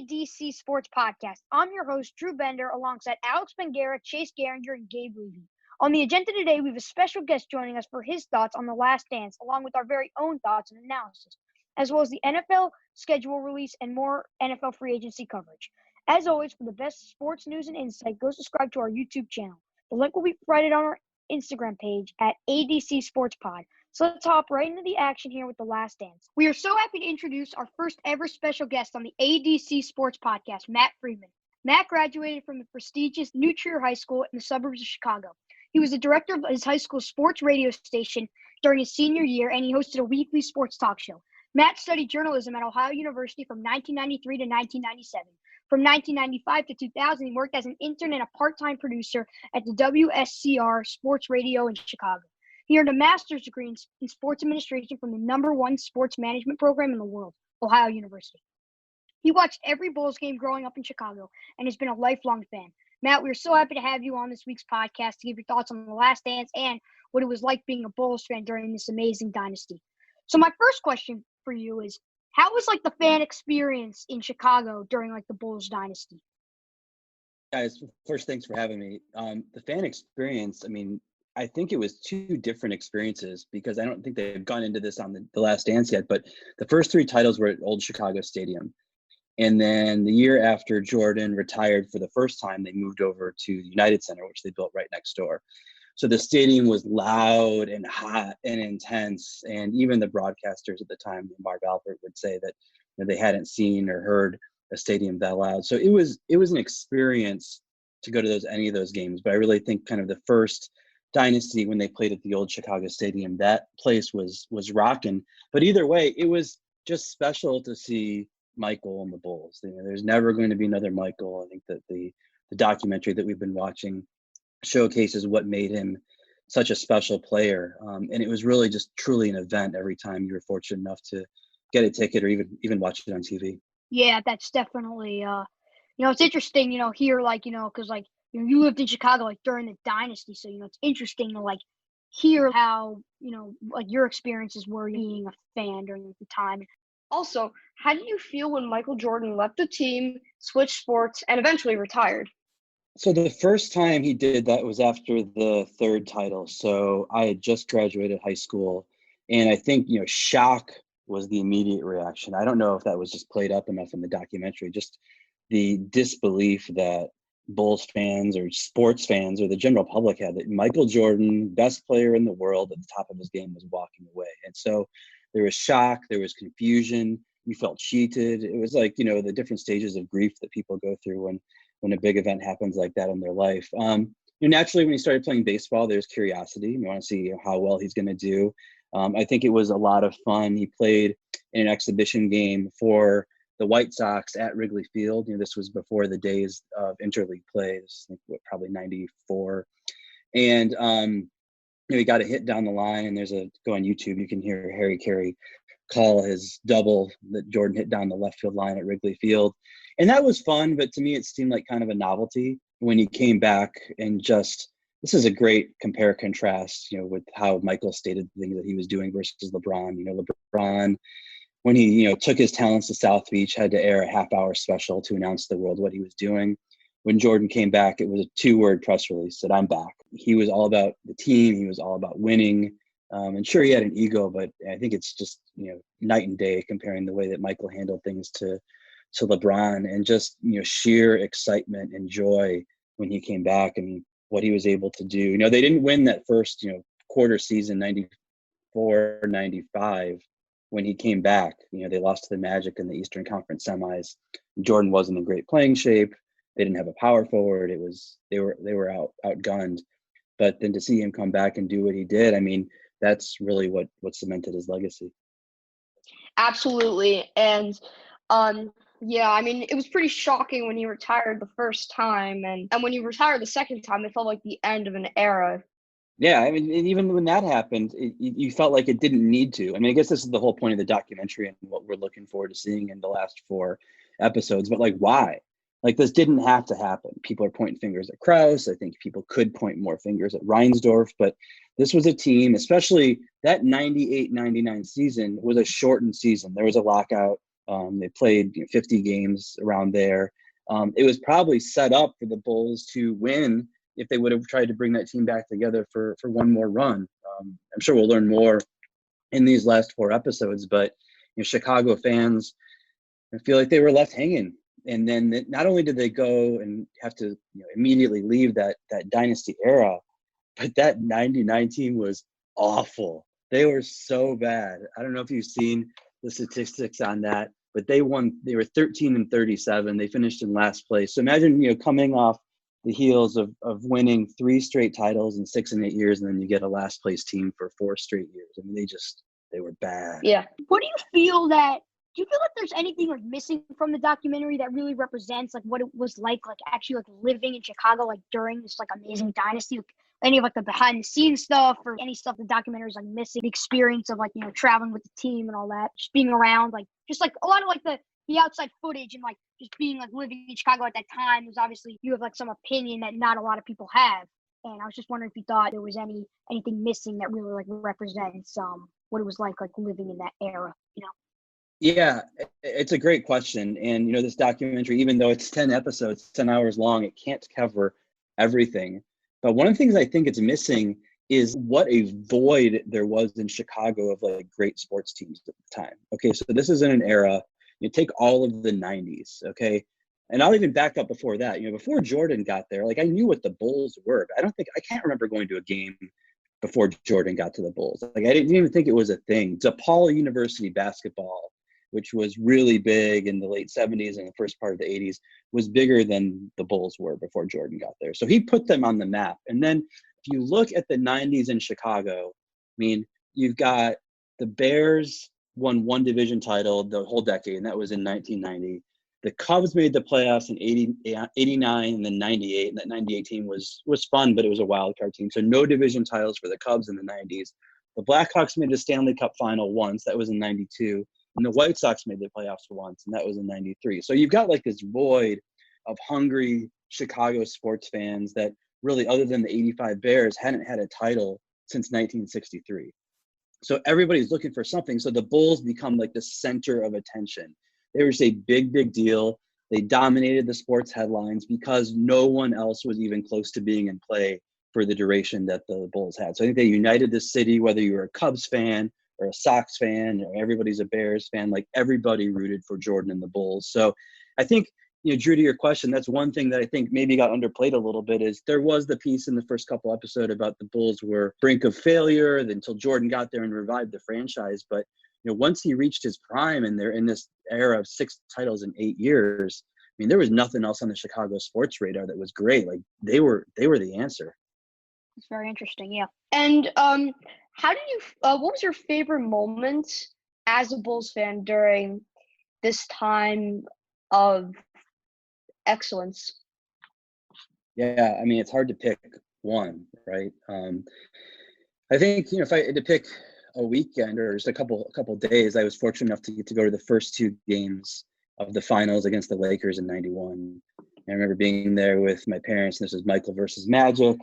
A.D.C Sports Podcast. I'm your host, Drew Bender, alongside Alex Bengera, Chase Garinger, and Gabe Levy. On the agenda today, we have a special guest joining us for his thoughts on The Last Dance, along with our very own thoughts and analysis, as well as the NFL schedule release and more NFL free agency coverage. As always, for the best sports news and insight, go subscribe to our YouTube channel. The link will be provided on our Instagram page at A.D.C Sports Pod. So let's hop right into the action here with The Last Dance. We are so happy to introduce our first ever special guest on the A.D.C Sports Podcast, Matt Freeman. Matt graduated from the prestigious New Trier High School in the suburbs of Chicago. He was the director of his high school sports radio station during his senior year, and he hosted a weekly sports talk show. Matt studied journalism at Ohio University from 1993 to 1997. From 1995 to 2000, he worked as an intern and a part-time producer at the WSCR Sports Radio in Chicago. He earned a master's degree in sports administration from the #1 sports management program in the world, Ohio University. He watched every Bulls game growing up in Chicago and has been a lifelong fan. Matt, we're so happy to have you on this week's podcast to give your thoughts on The Last Dance and what it was like being a Bulls fan during this amazing dynasty. So my first question for you is, how was the fan experience in Chicago during the Bulls dynasty? Guys, first, thanks for having me. The fan experience, I think it was two different experiences because I don't think they've gone into this on the Last Dance yet, but the first three titles were at Old Chicago Stadium. And then the year after Jordan retired for the first time, they moved over to the United Center, which they built right next door. So the stadium was loud and hot and intense. And even the broadcasters at the time, Marv Albert, would say that they hadn't seen or heard a stadium that loud. So it was an experience to go to any of those games. But I really think kind of the first dynasty, when they played at the Old Chicago Stadium, that place was rocking. But either way, it was just special to see Michael and the Bulls. There's never going to be another Michael. I think that the documentary that we've been watching showcases what made him such a special player. And it was really just truly an event every time you were fortunate enough to get a ticket or even watch it on TV. Yeah, that's definitely, it's interesting, here, because, you lived in Chicago, during the dynasty. So, it's interesting to, hear how, your experiences were being a fan during the time. Also, how did you feel when Michael Jordan left the team, switched sports, and eventually retired? So the first time he did that was after the third title. So I had just graduated high school, and I think, shock was the immediate reaction. I don't know if that was just played up enough in the documentary, just the disbelief that Bulls fans or sports fans or the general public had that Michael Jordan, best player in the world at the top of his game, was walking away. And so there was shock, there was confusion, you felt cheated. It was the different stages of grief that people go through when a big event happens like that in their life. Naturally, when he started playing baseball, there's curiosity. You want to see how well he's going to do. I think it was a lot of fun. He played in an exhibition game for the White Sox at Wrigley Field. This was before the days of interleague plays, probably 94. And he got a hit down the line, and go on YouTube, you can hear Harry Carey call his double that Jordan hit down the left field line at Wrigley Field. And that was fun, but to me, it seemed like kind of a novelty when he came back and this is a great compare contrast, with how Michael stated the things that he was doing versus LeBron. LeBron, when he, took his talents to South Beach, had to air a half-hour special to announce to the world what he was doing. When Jordan came back, it was a 2-word press release, said, "I'm back." He was all about the team. He was all about winning. And sure, he had an ego, but I think it's just, night and day comparing the way that Michael handled things to LeBron, and just, sheer excitement and joy when he came back and what he was able to do. They didn't win that first, quarter season, 94, 95. When he came back, they lost to the Magic in the Eastern Conference semis. Jordan wasn't in great playing shape. They didn't have a power forward. They were outgunned. But then to see him come back and do what he did, that's really what cemented his legacy. Absolutely. And it was pretty shocking when he retired the first time, and when he retired the second time, it felt like the end of an era. Yeah, and even when that happened, you felt like it didn't need to. I guess this is the whole point of the documentary and what we're looking forward to seeing in the last 4 episodes. But why? This didn't have to happen. People are pointing fingers at Krause. I think people could point more fingers at Reinsdorf, but this was a team, especially that 98-99 season was a shortened season. There was a lockout. They played 50 games around there. It was probably set up for the Bulls to win if they would have tried to bring that team back together for one more run. I'm sure we'll learn more in these last 4 episodes, but Chicago fans, I feel like they were left hanging. And then not only did they go and have to immediately leave that dynasty era, but that 99 team was awful. They were so bad. I don't know if you've seen the statistics on that, but they won. They were 13-37. They finished in last place. So imagine, coming off the heels of winning 3 straight titles in 6 and 8 years, and then you get a last place team for 4 straight years. I mean, they were bad. Yeah. Do you feel like there's anything like missing from the documentary that really represents like what it was like actually like living in Chicago like during this like amazing dynasty? Like, any of like the behind the scenes stuff or any stuff the documentary is like missing, the experience of like traveling with the team and all that, just being around, like just like a lot of like the outside footage and like just being like living in Chicago at that time was obviously you have like some opinion that not a lot of people have. And I was just wondering if you thought there was anything missing that really like represents what it was like living in that era, Yeah, it's a great question. And, this documentary, even though it's 10 episodes, 10 hours long, it can't cover everything. But one of the things I think it's missing is what a void there was in Chicago of like great sports teams at the time. Okay, so this is in an era, you take all of the 90s, okay? And I'll even back up before that. Before Jordan got there, like I knew what the Bulls were. But I can't remember going to a game before Jordan got to the Bulls. Like I didn't even think it was a thing. DePaul University basketball, which was really big in the late 70s and the first part of the 80s, was bigger than the Bulls were before Jordan got there. So he put them on the map. And then if you look at the 90s in Chicago, I mean, you've got the Bears won 1 division title the whole decade, and that was in 1990. The Cubs made the playoffs in 89 and then 98, and that 98 team was fun, but it was a wild card team. So no division titles for the Cubs in the 90s. The Blackhawks made the Stanley Cup final once, that was in 92. And the White Sox made the playoffs once, and that was in 93. So you've got like this void of hungry Chicago sports fans that really, other than the 85 Bears, hadn't had a title since 1963. So everybody's looking for something. So the Bulls become like the center of attention. They were just a big, big deal. They dominated the sports headlines because no one else was even close to being in play for the duration that the Bulls had. So I think they united the city, whether you were a Cubs fan or a Sox fan, or everybody's a Bears fan, like everybody rooted for Jordan and the Bulls. So I think, Drew, to your question, that's one thing that I think maybe got underplayed a little bit is there was the piece in the first couple episodes about the Bulls were brink of failure until Jordan got there and revived the franchise. But, once he reached his prime and they're in this era of 6 titles in 8 years, I mean, there was nothing else on the Chicago sports radar that was great. Like they were the answer. It's very interesting, yeah. And how did you? What was your favorite moment as a Bulls fan during this time of excellence? Yeah, I mean, it's hard to pick one, right? I think if I had to pick a weekend or just a couple days, I was fortunate enough to get to go to the first 2 games of the finals against the Lakers in '91. And I remember being there with my parents. And this was Michael versus Magic.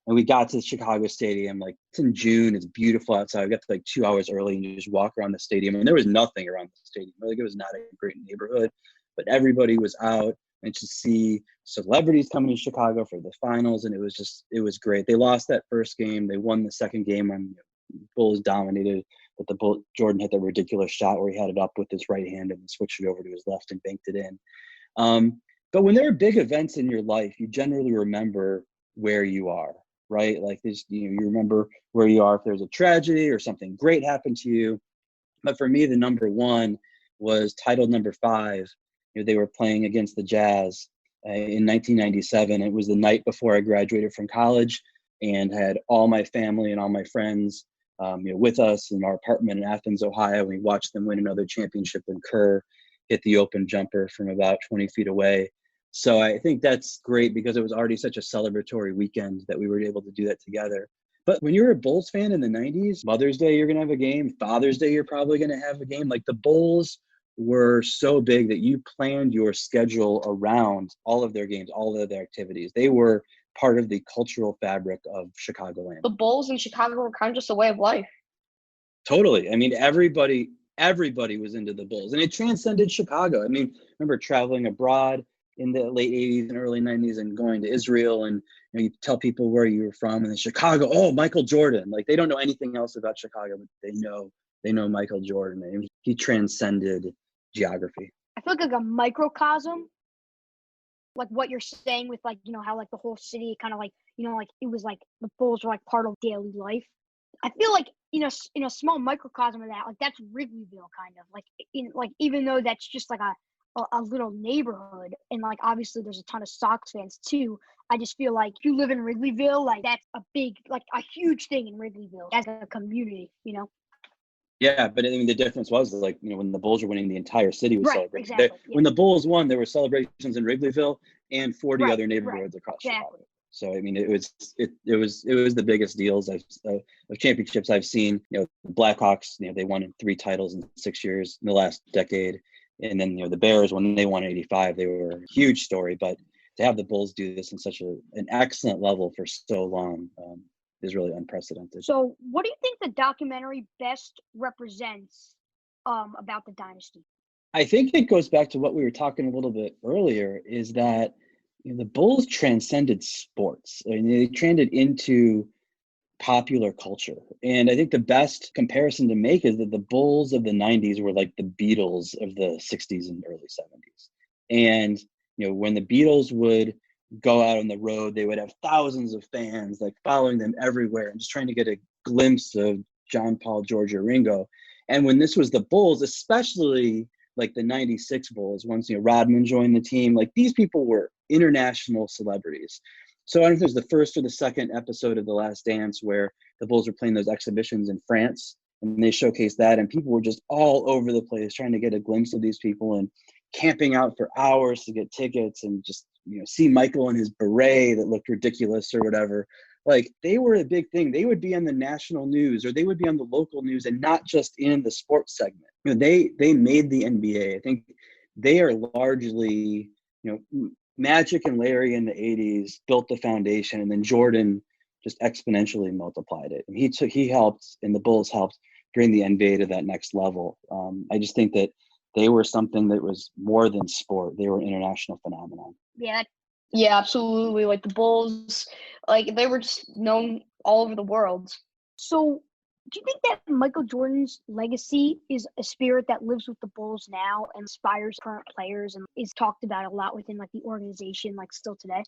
And we got to the Chicago Stadium, like it's in June, it's beautiful outside. We got to like 2 hours early and you just walk around the stadium. And there was nothing around the stadium. Like it was not a great neighborhood, but everybody was out and to see celebrities coming to Chicago for the finals. And it was great. They lost that first game. They won the second game on Bulls dominated, but Jordan hit the ridiculous shot where he had it up with his right hand and then switched it over to his left and banked it in. But when there are big events in your life, you generally remember where you are. Right? Like this, you remember where you are if there's a tragedy or something great happened to you. But for me, the number one was title number 5. They were playing against the Jazz in 1997. It was the night before I graduated from college and had all my family and all my friends with us in our apartment in Athens, Ohio. We watched them win another championship when Kerr hit the open jumper from about 20 feet away. So I think that's great because it was already such a celebratory weekend that we were able to do that together. But when you're a Bulls fan in the 90s, Mother's Day, you're going to have a game. Father's Day, you're probably going to have a game. Like the Bulls were so big that you planned your schedule around all of their games, all of their activities. They were part of the cultural fabric of Chicagoland. The Bulls in Chicago were kind of just a way of life. Totally. I mean, everybody everybody was into the Bulls, and it transcended Chicago. I mean, I remember traveling abroad in the late 80s and early 90s and going to Israel, and you tell people where you were from, and in Chicago, oh, Michael Jordan. Like, they don't know anything else about Chicago, but they know Michael Jordan. And he transcended geography. I feel like a microcosm, like what you're saying with like, how like the whole city kind of like, like it was like the Bulls were like part of daily life. I feel like in a small microcosm of that, like that's Wrigleyville kind of like even though that's just like a little neighborhood, and like obviously there's a ton of Sox fans too. I just feel like if you live in Wrigleyville, like that's a huge thing in Wrigleyville as a community. Yeah, but I mean, the difference was like, when the Bulls were winning, the entire city was Right, celebrating. exactly, yeah. When the Bulls won, there were celebrations in Wrigleyville and 40 other neighborhoods across exactly. Chicago. So I mean, it was the biggest deals of championships I've seen. The Blackhawks, they won 3 titles in 6 years in the last decade, and then the Bears, when they won in '85, they were a huge story. But to have the Bulls do this in such an excellent level for so long is really unprecedented. So what do you think the documentary best represents about the dynasty? I think it goes back to what we were talking a little bit earlier, is that the Bulls transcended sports. I mean, they transcended into popular culture. And I think the best comparison to make is that the Bulls of the 90s were like the Beatles of the 60s and early 70s. And, when the Beatles would go out on the road, they would have thousands of fans like following them everywhere and just trying to get a glimpse of John, Paul, George, or Ringo. And when this was the Bulls, especially like the 96 Bulls, once Rodman joined the team, like these people were international celebrities. So I don't know if there's the first or the second episode of The Last Dance where the Bulls were playing those exhibitions in France, and they showcased that, and people were just all over the place trying to get a glimpse of these people and camping out for hours to get tickets and just see Michael in his beret that looked ridiculous or whatever. Like, they were a big thing. They would be on the national news, or they would be on the local news, and not just in the sports segment. They made the NBA. I think they are largely, Magic and Larry in the 80s built the foundation, and then Jordan just exponentially multiplied it. And he helped, and the Bulls helped bring the NBA to that next level. I just think that they were something that was more than sport. They were an international phenomenon. Yeah, absolutely. Like the Bulls, like they were just known all over the world. So do you think that Michael Jordan's legacy is a spirit that lives with the Bulls now and inspires current players and is talked about a lot within like the organization, like still today?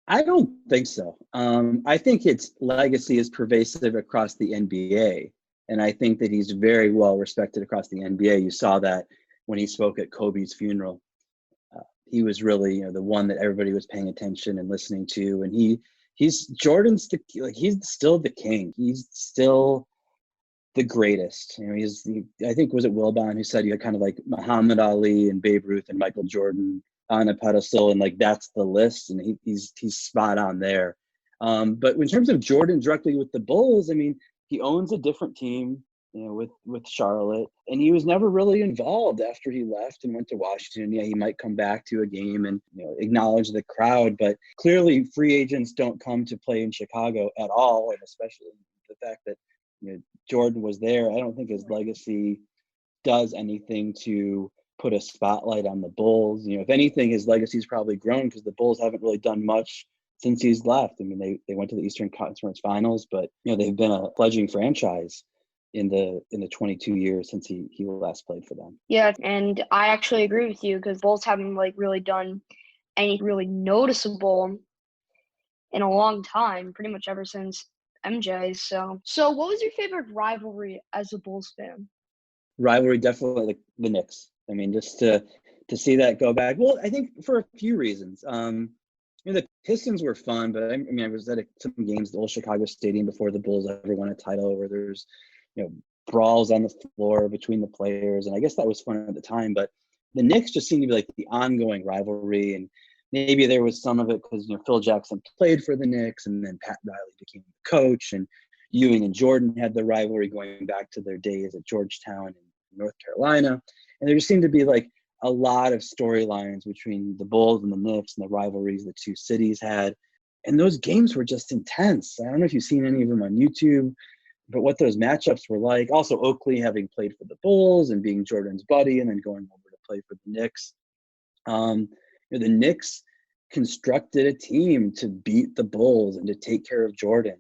I don't think so. I think its legacy is pervasive across the NBA. And I think that he's very well respected across the NBA. You saw that when he spoke at Kobe's funeral. He was really, the one that everybody was paying attention and listening to. And he's still the king. He's still the greatest. I think, was it Wilbon who said you had kind of like Muhammad Ali and Babe Ruth and Michael Jordan on a pedestal, and like that's the list, and he's spot on there. But in terms of Jordan directly with the Bulls, I mean, he owns a different team, with Charlotte, and he was never really involved after he left and went to Washington. Yeah, he might come back to a game and acknowledge the crowd, but clearly free agents don't come to play in Chicago at all, and especially the fact that Jordan was there. I don't think his legacy does anything to put a spotlight on the Bulls. If anything, his legacy's probably grown because the Bulls haven't really done much since he's left. I mean, they went to the Eastern Conference Finals, but they've been a fledgling franchise in the 22 years since he last played for them. Yeah, and I actually agree with you because Bulls haven't like really done any really noticeable in a long time, pretty much ever since MJ. So what was your favorite rivalry as a Bulls fan? Rivalry, definitely like the Knicks. I mean, just to see that go back. Well, I think for a few reasons. The Pistons were fun, but I was at some games at the old Chicago Stadium before the Bulls ever won a title, where there's brawls on the floor between the players, and I guess that was fun at the time. But the Knicks just seemed to be like the ongoing rivalry, and maybe there was some of it because Phil Jackson played for the Knicks, and then Pat Riley became the coach, and Ewing and Jordan had the rivalry going back to their days at Georgetown in North Carolina, and there just seemed to be like a lot of storylines between the Bulls and the Knicks and the rivalries the two cities had. And those games were just intense. I don't know if you've seen any of them on YouTube. but what those matchups were like. Also, Oakley having played for the Bulls and being Jordan's buddy, and then going over to play for the Knicks. The Knicks constructed a team to beat the Bulls and to take care of Jordan.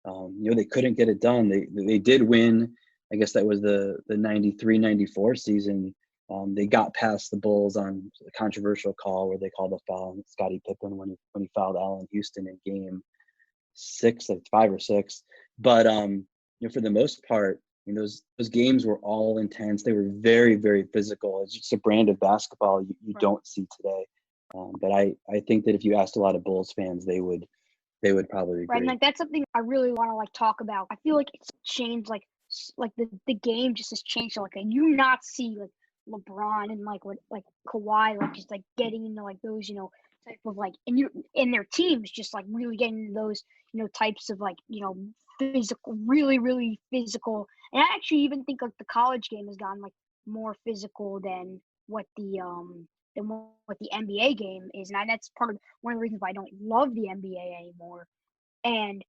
They couldn't get it done. They did win. I guess that was the 93-94 season. They got past the Bulls on a controversial call where they called a foul on Scottie Pippen when he fouled Allen Houston in game 6, like 5 or 6. But for the most part, those games were all intense. They were very, very physical. It's just a brand of basketball you don't see today. But I think that if you asked a lot of Bulls fans, they would probably agree. Right, and like that's something I really want to like talk about. I feel like it's changed, like the game just has changed. So like you not see like LeBron and like Kawhi like just like getting into like those type of like and their teams just like really getting into those types of like physical, really really physical. And I actually even think like the college game has gotten like more physical than what the NBA game is, and that's part of one of the reasons why I don't love the NBA anymore. And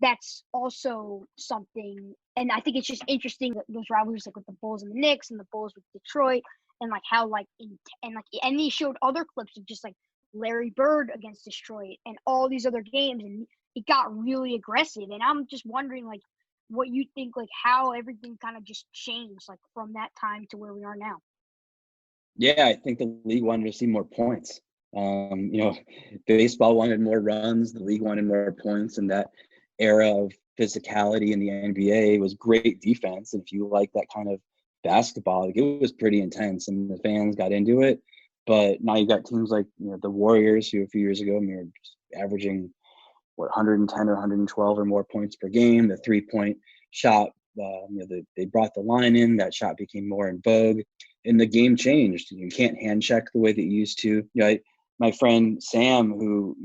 that's also something, and I think it's just interesting that those rivalries like with the Bulls and the Knicks and the Bulls with Detroit, and like how and they showed other clips of just like Larry Bird against Detroit and all these other games, and it got really aggressive. And I'm just wondering like what you think, like how everything kind of just changed like from that time to where we are now. Yeah, I think the league wanted to see more points. Baseball wanted more runs. The league wanted more points, and that era of physicality in the NBA was great defense. If you like that kind of basketball, like, it was pretty intense, and the fans got into it. But now you've got teams like the Warriors, who a few years ago were averaging 110 or 112 or more points per game. The 3-point shot, they brought the line in. That shot became more in vogue, and the game changed. You can't hand check the way that you used to. My friend Sam, who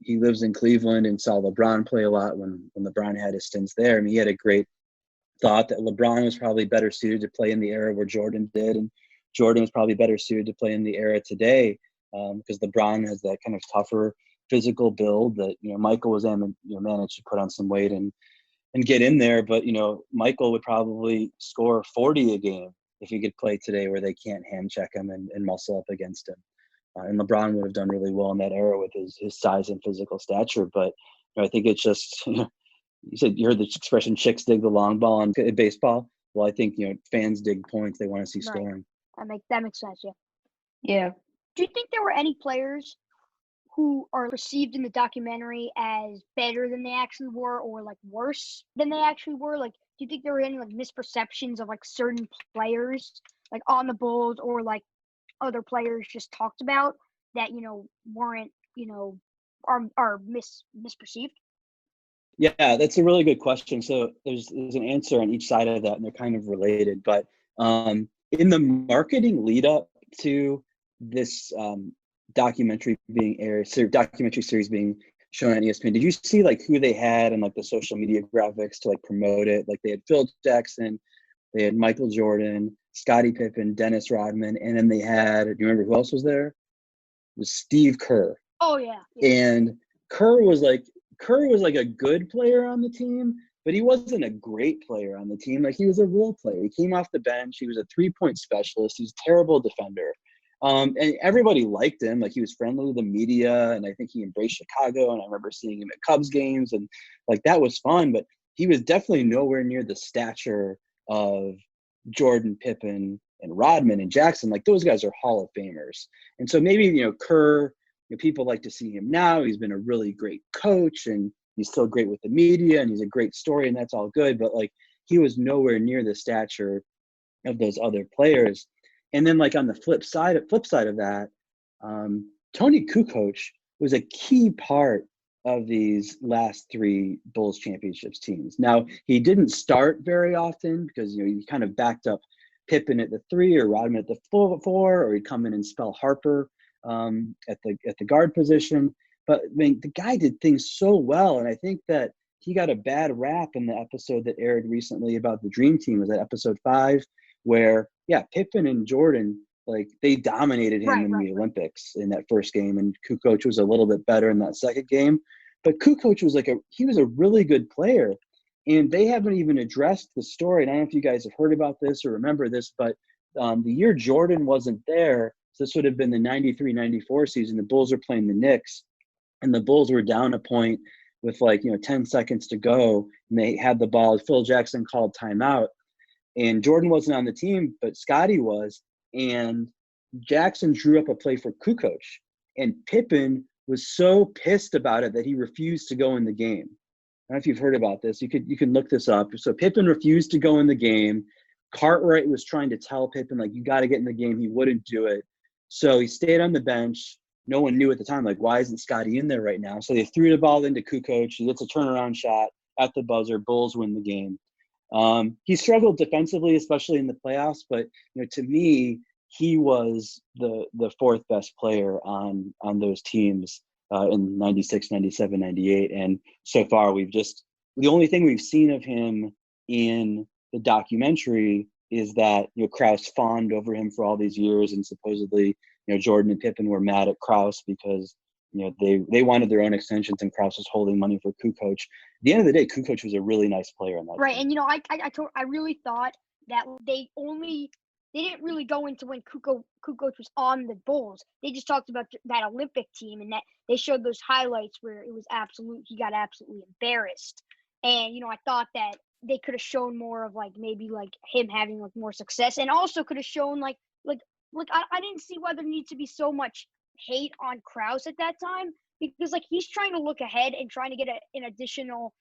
he lives in Cleveland and saw LeBron play a lot when LeBron had his stints there. I mean, he had a great thought that LeBron was probably better suited to play in the era where Jordan did, and Jordan was probably better suited to play in the era today, because LeBron has that kind of tougher physical build that Michael was managed to put on some weight and get in there. But Michael would probably score 40 a game if he could play today, where they can't hand check him and muscle up against him. And LeBron would have done really well in that era with his size and physical stature. But I think it's just you heard the expression "chicks dig the long ball" in baseball. Well, I think fans dig points. They want to see scoring. That makes sense. Yeah. Do you think there were any players who are perceived in the documentary as better than they actually were, or like worse than they actually were? Like, do you think there were any like misperceptions of like certain players like on the Bulls, or like other players just talked about that weren't are misperceived? Yeah, that's a really good question. So there's an answer on each side of that, and they're kind of related. But in the marketing lead up to this documentary series being shown on ESPN, did you see like who they had and like the social media graphics to like promote it? Like they had Phil Jackson, they had Michael Jordan, Scottie Pippen, Dennis Rodman, and then they had, do you remember who else was there? It was Steve Kerr. Oh yeah. And Kerr was like a good player on the team, but he wasn't a great player on the team. Like, he was a role player. He came off the bench. He was a 3-point specialist. He's a terrible defender. And everybody liked him. Like, he was friendly with the media, and I think he embraced Chicago. And I remember seeing him at Cubs games, and like that was fun. But he was definitely nowhere near the stature of Jordan, Pippen, and Rodman and Jackson. Like, those guys are Hall of Famers. And so maybe Kerr, people like to see him now. He's been a really great coach, and he's still great with the media, and he's a great story, and that's all good. But like, he was nowhere near the stature of those other players. And then like on the flip side of that, Tony Kukoc was a key part of these last 3 Bulls championships teams. Now, he didn't start very often because he kind of backed up Pippen at the 3 or Rodman at the 4, or he'd come in and spell Harper at the guard position. But I mean, the guy did things so well, and I think that he got a bad rap in the episode that aired recently about the Dream Team. Was that episode 5, where Pippen and Jordan, like, they dominated him in the Olympics in that first game, and Kukoc was a little bit better in that second game. But Kukoc was he was a really good player, And they haven't even addressed the story. And I don't know if you guys have heard about this or remember this, but the year Jordan wasn't there, so this would have been the 93-94 season. The Bulls were playing the Knicks, and the Bulls were down a point with 10 seconds to go, and they had the ball. Phil Jackson called timeout, and Jordan wasn't on the team, but Scottie was, and Jackson drew up a play for Kukoc, and Pippen was so pissed about it that he refused to go in the game. I don't know if you've heard about this. You can look this up. So Pippen refused to go in the game. Cartwright was trying to tell Pippen, you got to get in the game. He wouldn't do it. So he stayed on the bench. No one knew at the time, why isn't Scottie in there right now? So they threw the ball into Kukoc. He gets a turnaround shot at the buzzer. Bulls win the game. He struggled defensively, especially in the playoffs. But, to me, he was the fourth best player on those teams in 96, 97, 98. And so far, the only thing we've seen of him in the documentary is that, Krause fawned over him for all these years, and supposedly, Jordan and Pippen were mad at Krause because, they wanted their own extensions, and Krause was holding money for Kukoc. At the end of the day, Kukoc was a really nice player in that Right, team. and I really thought that they didn't really go into when Kukoc was on the Bulls. They just talked about that Olympic team, and that they showed those highlights where it was he got absolutely embarrassed. And I thought that they could have shown more of maybe him having more success, and also could have shown I didn't see why there needs to be so much hate on Krause at that time, because he's trying to look ahead and trying to get an additional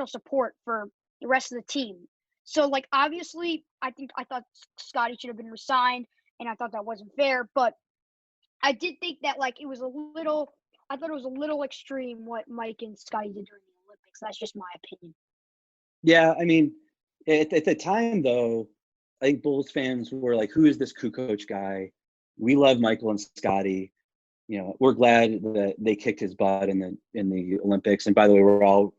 support for the rest of the team. So obviously I thought Scottie should have been resigned, and I thought that wasn't fair, but I did think that I thought it was a little extreme what Mike and Scottie did during the Olympics. That's just my opinion. Yeah, I mean, at the time, though, I think Bulls fans were like, who is this Kukoc guy? We love Michael and Scottie. We're glad that they kicked his butt in the Olympics. And by the way, we're all,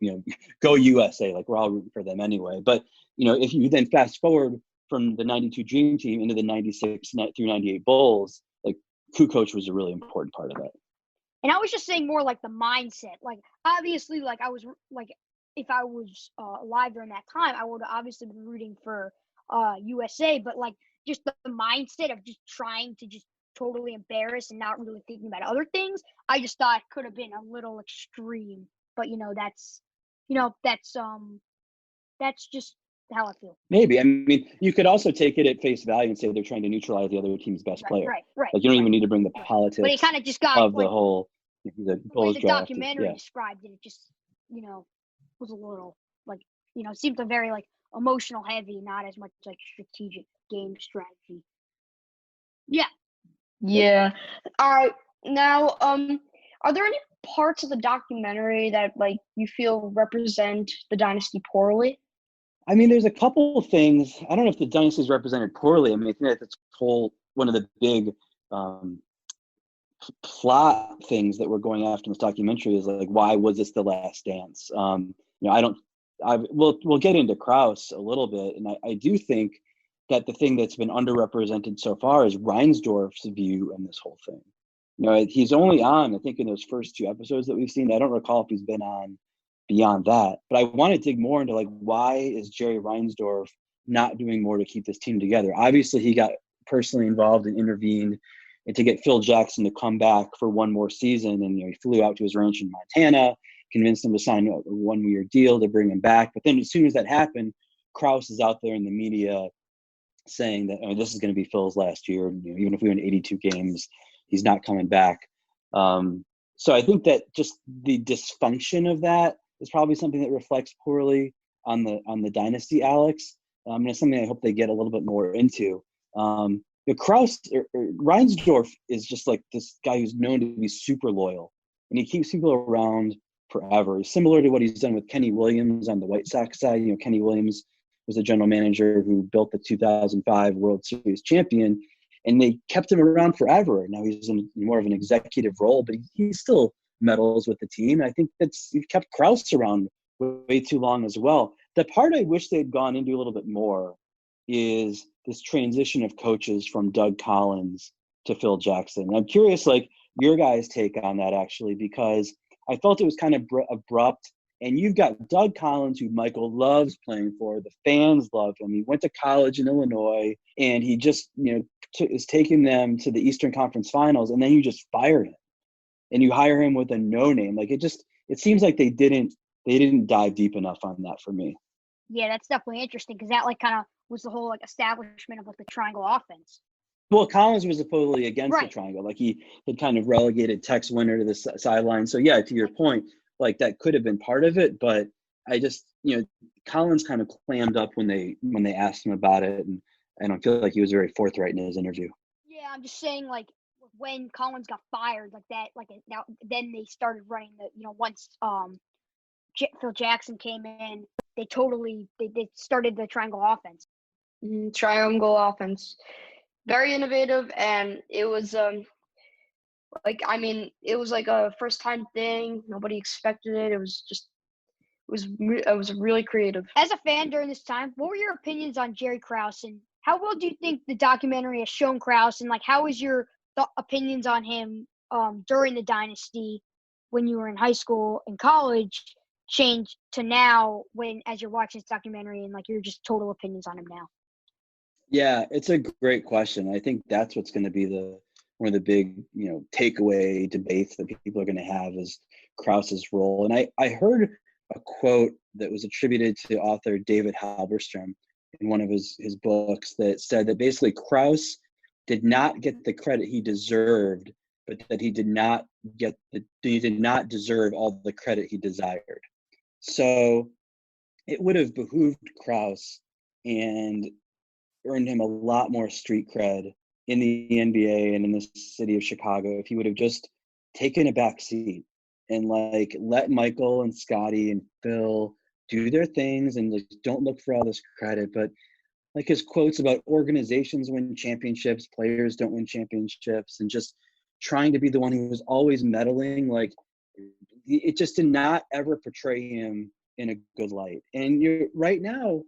go USA. We're all rooting for them anyway. But, if you then fast forward from the 92 Dream Team into the 96 through 98 Bulls, Kukoc was a really important part of that. And I was just saying more the mindset. Obviously, I was if I was alive during that time, I would have obviously been rooting for USA. But just the mindset of just trying to just totally embarrass and not really thinking about other things, I just thought could have been a little extreme. But that's just how I feel. Maybe. I mean, you could also take it at face value and say they're trying to neutralize the other team's best player. Right. You don't even need to bring the politics. But it kind of just got of the whole the way the documentary described it. It just was a little seemed very emotional heavy, not as much strategic game strategy. Yeah. Yeah. All right. Now, are there any parts of the documentary that you feel represent the dynasty poorly? I mean, there's a couple of things. I don't know if the dynasty is represented poorly. I mean, I think that's one of the big plot things that we're going after in this documentary is why was this the last dance? We'll get into Krause a little bit, and I do think that the thing that's been underrepresented so far is Reinsdorf's view in this whole thing. He's only on, I think, in those first two episodes that we've seen. I don't recall if he's been on beyond that, but I want to dig more into why is Jerry Reinsdorf not doing more to keep this team together? Obviously, he got personally involved and intervened, and to get Phil Jackson to come back for one more season, and he flew out to his ranch in Montana, convinced him to sign a 1-year deal to bring him back. But then as soon as that happened, Krause is out there in the media saying that this is going to be Phil's last year. Even if we win 82 games, he's not coming back. So I think that just the dysfunction of that is probably something that reflects poorly on the dynasty, Alex. And it's something I hope they get a little bit more into. Krause or Reinsdorf is just this guy who's known to be super loyal, and he keeps people around forever. Similar to what he's done with Kenny Williams on the White Sox side. Kenny Williams was the general manager who built the 2005 World Series champion, and they kept him around forever. Now he's in more of an executive role, but he still medals with the team. And I think you've kept Krause around way too long as well. The part I wish they'd gone into a little bit more is this transition of coaches from Doug Collins to Phil Jackson. And I'm curious, your guys' take on that, actually, because I felt it was kind of abrupt, And you've got Doug Collins, who Michael loves playing for. The fans love him. He went to college in Illinois, and he just, is taking them to the Eastern Conference Finals. And then you just fire him, and you hire him with a no name. Like it seems like they didn't dive deep enough on that for me. Yeah, that's definitely interesting because that kind of was the whole establishment of the triangle offense. Well, Collins was supposedly against the triangle. Like he had kind of relegated Tex Winter to the sideline. So yeah, to your point, like that could have been part of it, but I just, Collins kind of clammed up when they asked him about it, and I don't feel like he was very forthright in his interview. Yeah, I'm just saying, when Collins got fired, then they started running once Phil Jackson came in, they started the triangle offense. Triangle offense, very innovative, and it was it was like a first time thing. Nobody expected it. It was really creative. As a fan during this time, what were your opinions on Jerry Krause, and how well do you think the documentary has shown Krause, and how was your opinions on him during the dynasty when you were in high school and college change to now as you're watching this documentary, and your just total opinions on him now? Yeah, it's a great question. I think that's what's going to be one of the big, takeaway debates that people are going to have is Krause's role. And I heard a quote that was attributed to author David Halberstam in one of his books that said that basically Krause did not get the credit he deserved, but that he did not deserve all the credit he desired. So it would have behooved Krause and earned him a lot more street cred in the NBA and in the city of Chicago if he would have just taken a back seat and let Michael and Scotty and Phil do their things and don't look for all this credit. But his quotes about organizations win championships, players don't win championships, and just trying to be the one who was always meddling, it just did not ever portray him in a good light. And you're right now,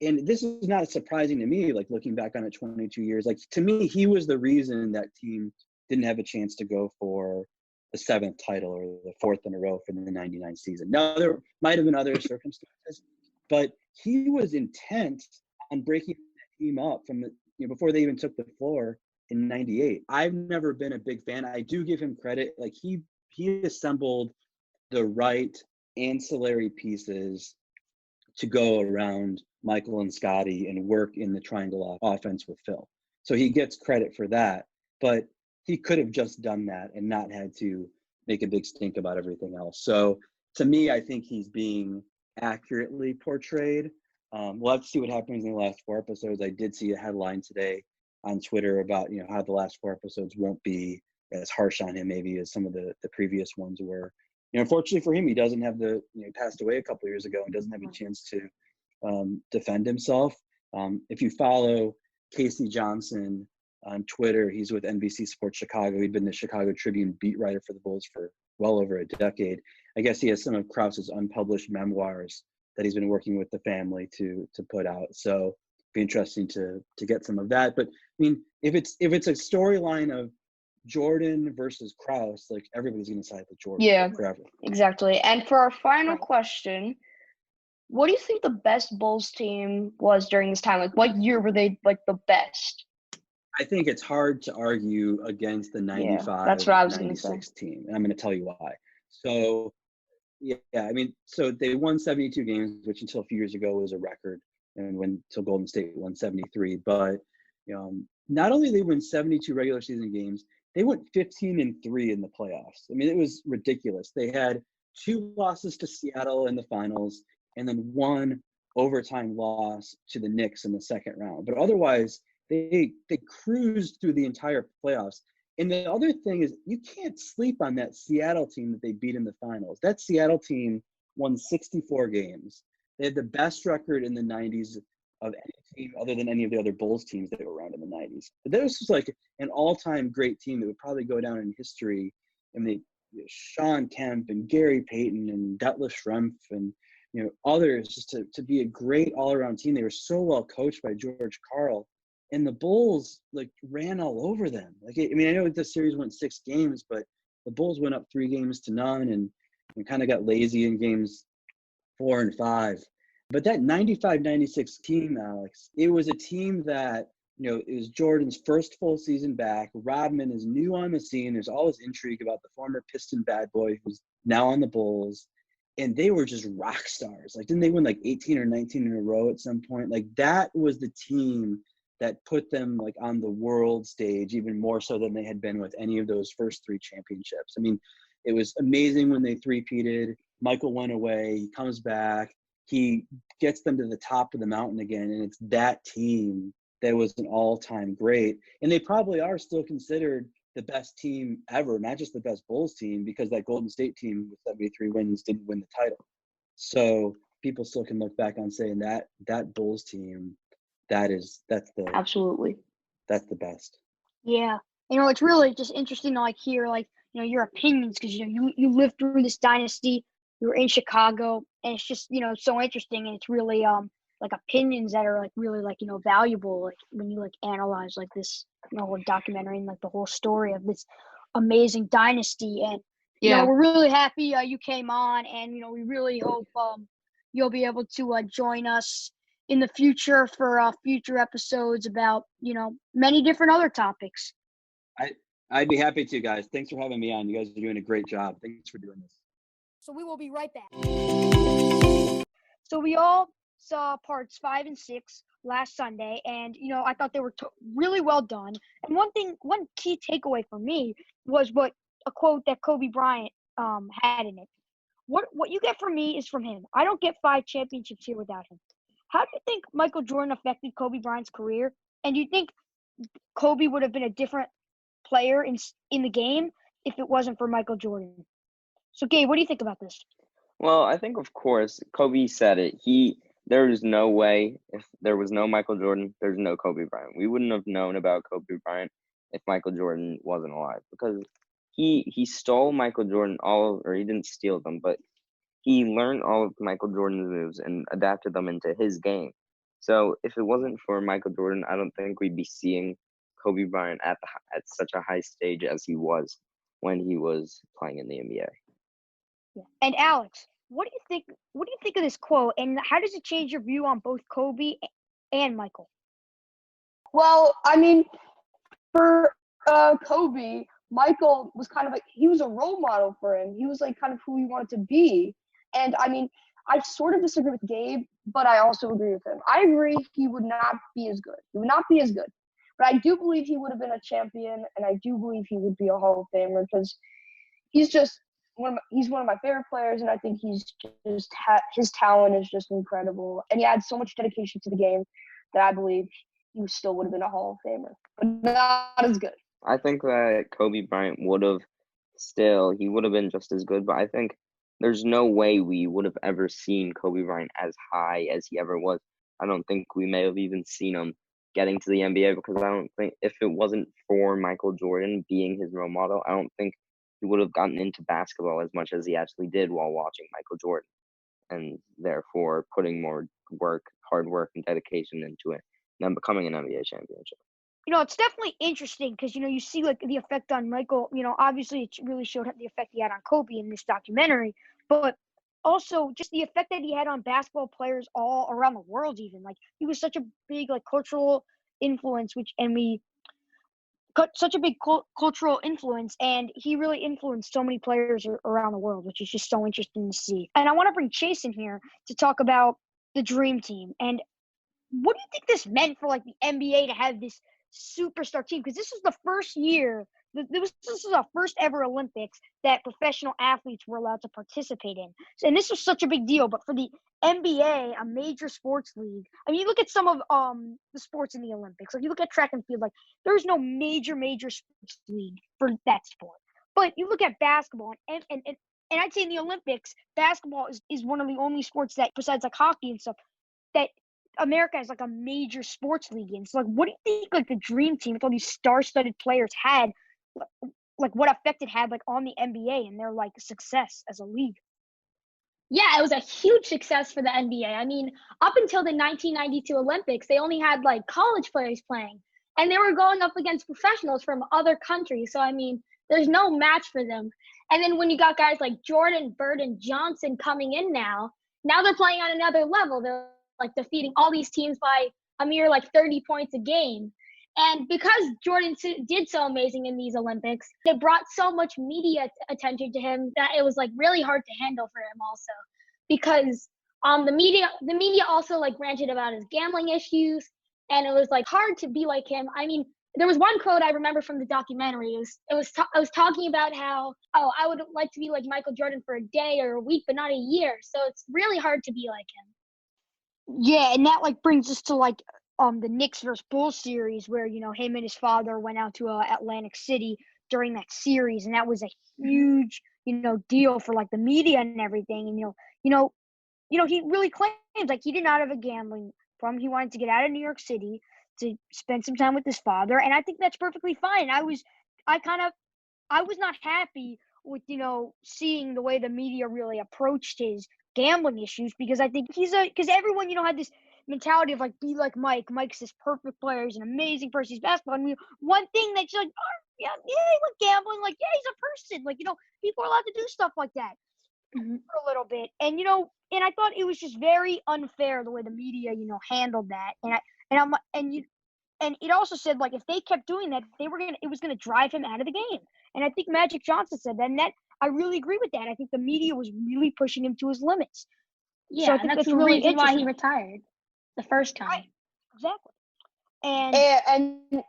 and this is not surprising to me, looking back on it 22 years, to me, he was the reason that team didn't have a chance to go for the 7th title or the 4th in a row for the 99 season. Now, there might have been other circumstances, but he was intent on breaking the team up from before they even took the floor in 98. I've never been a big fan. I do give him credit. He assembled the right ancillary pieces to go around Michael and Scotty and work in the triangle offense with Phil. So he gets credit for that, but he could have just done that and not had to make a big stink about everything else. So to me, I think he's being accurately portrayed. We'll have to see what happens in the last 4 episodes. I did see a headline today on Twitter about, how the last 4 episodes won't be as harsh on him maybe as some of the previous ones were. Unfortunately for him, he doesn't have he passed away a couple of years ago and doesn't have a chance to defend himself. If you follow Casey Johnson on Twitter, he's with NBC Sports Chicago. He'd been the Chicago Tribune beat writer for the Bulls for well over a decade. I guess he has some of Krause's unpublished memoirs that he's been working with the family to put out. So it'd be interesting to get some of that. But I mean, if it's a storyline of Jordan versus Krause, everybody's going to side with Jordan forever. Exactly. And for our final question, what do you think the best Bulls team was during this time? What year were they the best? I think it's hard to argue against the 95, that's what I was 96 team. And I'm going to tell you why. So, I mean, so they won 72 games, which until a few years ago was a record, and until Golden State won 73. But not only did they win 72 regular season games, they went 15-3 in the playoffs. I mean, it was ridiculous. They had 2 losses to Seattle in the finals and then 1 overtime loss to the Knicks in the second round. But otherwise, they cruised through the entire playoffs. And the other thing is, you can't sleep on that Seattle team that they beat in the finals. That Seattle team won 64 games. They had the best record in the 90s of any team other than any of the other Bulls teams that were around in the 90s. But this was an all-time great team that would probably go down in history. I mean, Sean Kemp and Gary Payton and Detlef Schrempf and others, just to be a great all-around team. They were so well coached by George Karl, and the Bulls ran all over them. I know the series went 6 games, but the Bulls went up 3-0 and kind of got lazy in games 4 and 5. But that 95-96 team, Alex, it was a team that, it was Jordan's first full season back. Rodman is new on the scene. There's all this intrigue about the former Piston bad boy who's now on the Bulls. And they were just rock stars. Like, didn't they win like 18 or 19 in a row at some point? Like, that was the team that put them like on the world stage, even more so than they had been with any of those first 3 championships. I mean, it was amazing when they three-peated. Michael went away. He comes back. He gets them to the top of the mountain again, and it's that team that was an all-time great. And they probably are still considered the best team ever, not just the best Bulls team, because that Golden State team with 73 wins didn't win the title. So people still can look back on saying that Bulls team, that's Absolutely. the best. Yeah. It's really just interesting to hear your opinions, because you lived through this dynasty. You were in Chicago, and it's just so interesting, and it's really opinions that are really valuable when you analyze this whole documentary and the whole story of this amazing dynasty. And we're really happy you came on, and we really hope you'll be able to join us in the future for future episodes about many different other topics. I'd be happy to, guys. Thanks for having me on. You guys are doing a great job. Thanks for doing this. So we will be right back. So we all saw parts 5 and 6 last Sunday, and I thought they were really well done. And one key takeaway for me was a quote that Kobe Bryant had in it. What you get from me is from him. I don't get 5 championships here without him. How do you think Michael Jordan affected Kobe Bryant's career? And do you think Kobe would have been a different player in the game if it wasn't for Michael Jordan? So, Gabe, what do you think about this? Well, I think, of course, Kobe said it. There is no way, if there was no Michael Jordan, there's no Kobe Bryant. We wouldn't have known about Kobe Bryant if Michael Jordan wasn't alive, because he stole Michael Jordan or he didn't steal them, but he learned all of Michael Jordan's moves and adapted them into his game. So if it wasn't for Michael Jordan, I don't think we'd be seeing Kobe Bryant at such a high stage as he was when he was playing in the NBA. Yeah. And Alex, what do you think? What do you think of this quote, and how does it change your view on both Kobe and Michael? Well, I mean, for Kobe, Michael was kind of he was a role model for him. He was kind of who he wanted to be. And I mean, I sort of disagree with Gabe, but I also agree with him. I agree he would not be as good. He would not be as good. But I do believe he would have been a champion, and I do believe he would be a Hall of Famer, because he's one of my favorite players, and I think his talent is just incredible. And he had so much dedication to the game that I believe he still would have been a Hall of Famer, but not as good. I think that Kobe Bryant he would have been just as good, but I think there's no way we would have ever seen Kobe Bryant as high as he ever was. I don't think we may have even seen him getting to the NBA, because I don't think, if it wasn't for Michael Jordan being his role model, I don't think he would have gotten into basketball as much as he actually did while watching Michael Jordan, and therefore putting more hard work and dedication into it, and then becoming an NBA championship. It's definitely interesting, because you see the effect on Michael. Obviously it really showed the effect he had on Kobe in this documentary, but also just the effect that he had on basketball players all around the world. Even he was such a big cultural influence, such a big cultural influence, and he really influenced so many players around the world, which is just so interesting to see. And I want to bring Chase in here to talk about the Dream Team. And what do you think this meant for the NBA to have this superstar team? Because this was the first year, this was our first ever Olympics that professional athletes were allowed to participate in. And this was such a big deal. But for the NBA, a major sports league, I mean, you look at some of the sports in the Olympics. You look at track and field, there's no major sports league for that sport. But you look at basketball, and I'd say in the Olympics, basketball is one of the only sports that, besides hockey and stuff, that America has a major sports league in. So what do you think the Dream Team with all these star-studded players had, what effect it had on the NBA and their success as a league? Yeah, it was a huge success for the NBA. I mean, up until the 1992 Olympics, they only had college players playing, and they were going up against professionals from other countries. So I mean, there's no match for them. And then when you got guys like Jordan, Bird, and Johnson coming in now, now they're playing on another level. They're like defeating all these teams by a mere like 30 points a game. And because Jordan did so amazing in these Olympics, it brought so much media attention to him that it was like really hard to handle for him also, because the media also like ranted about his gambling issues, and it was like hard to be like him. I mean, there was one quote I remember from the documentary. I was talking about how, oh, I would like to be like Michael Jordan for a day or a week, but not a year. So it's really hard to be like him. Yeah, and that like brings us to like the Knicks versus Bulls series, where him and his father went out to Atlantic City during that series, and that was a huge deal for like the media and everything. And he really claims like he did not have a gambling problem. He wanted to get out of New York City to spend some time with his father, and I think that's perfectly fine. I was not happy with seeing the way the media really approached his gambling issues, because I think because everyone had this mentality of like, be like Mike. Mike's this perfect player. He's an amazing person. He's basketball. I mean, one thing that's like, oh, yeah, he went gambling. Like, yeah, he's a person. Like, people are allowed to do stuff like that for a little bit. And and I thought it was just very unfair the way the media handled that. And it also said like if they kept doing that, it was gonna drive him out of the game. And I think Magic Johnson said that, and that I really agree with that. I think the media was really pushing him to his limits. Yeah, So I and think that's the really reason why he interesting. retired the first time. Right. Exactly. And to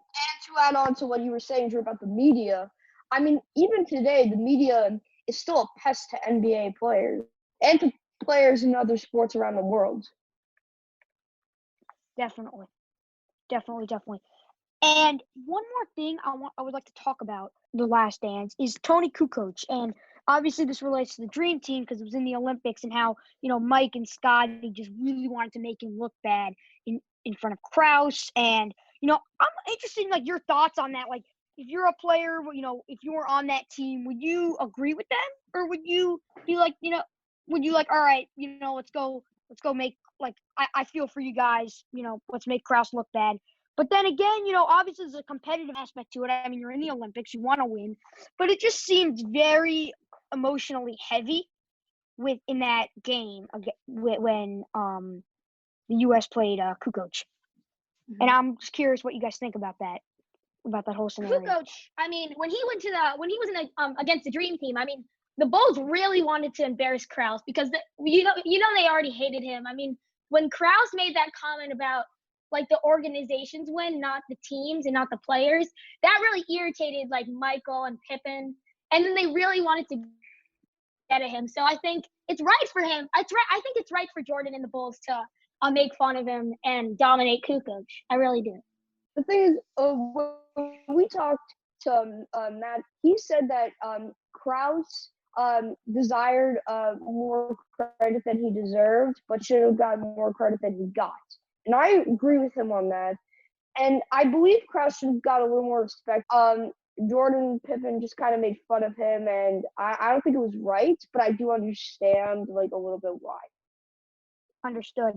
add on to what you were saying, Drew, about the media, I mean, even today, the media is still a pest to NBA players and to players in other sports around the world. definitely. And one more thing I would like to talk about The Last Dance is Tony Kukoc. And obviously this relates to the Dream Team because it was in the Olympics, and how, Mike and Scotty just really wanted to make him look bad in front of Krause. And, I'm interested in like your thoughts on that. Like, if you're a player, if you were on that team, would you agree with them? Or would you be like, would you like, all right, let's go make, like, I feel for you guys, let's make Krause look bad. But then again, obviously there's a competitive aspect to it. I mean, you're in the Olympics, you want to win, but it just seemed very emotionally heavy in that game when the U.S. played Kukoc. And I'm just curious what you guys think about that whole scenario. Kukoc, I mean, when he was in against the Dream Team, I mean, the Bulls really wanted to embarrass Krause because they already hated him. I mean, when Krause made that comment about like the organizations win, not the teams and not the players, that really irritated like Michael and Pippen, and then they really wanted to get at him. So I think it's right for him. I think it's right for Jordan and the Bulls to make fun of him and dominate Kukoc. I really do. The thing is, when we talked to Matt, he said that Krause desired more credit than he deserved, but should have gotten more credit than he got. And I agree with him on that. And I believe Krause should have got a little more respect. Jordan Pippen just kind of made fun of him, and I don't think it was right, but I do understand like a little bit why. Understood.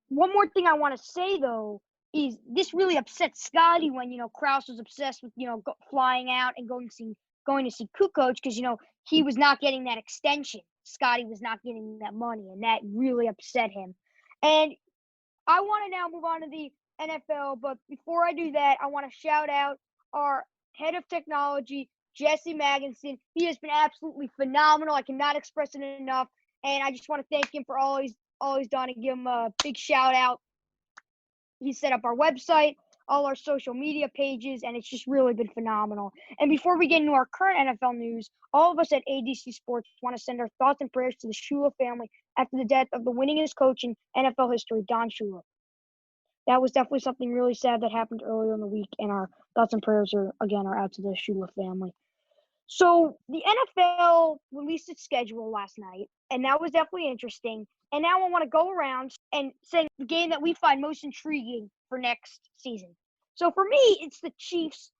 One more thing I want to say though is this really upset Scotty when Krause was obsessed with flying out and going to see Kukoc because he was not getting that extension. Scotty was not getting that money, and that really upset him. And I want to now move on to the NFL, but before I do that, I want to shout out our head of technology, Jesse Magginson. He has been absolutely phenomenal. I cannot express it enough, and I just want to thank him for all he's done and give him a big shout out. He set up our website, all our social media pages, and it's just really been phenomenal. And before we get into our current NFL news, all of us at A.D.C Sports want to send our thoughts and prayers to the Shula family after the death of the winningest coach in NFL history, Don Shula. That was definitely something really sad that happened earlier in the week, and our thoughts and prayers are out to the Shula family. So the NFL released its schedule last night, and that was definitely interesting. And now I want to go around and say the game that we find most intriguing for next season. So for me, it's the Chiefs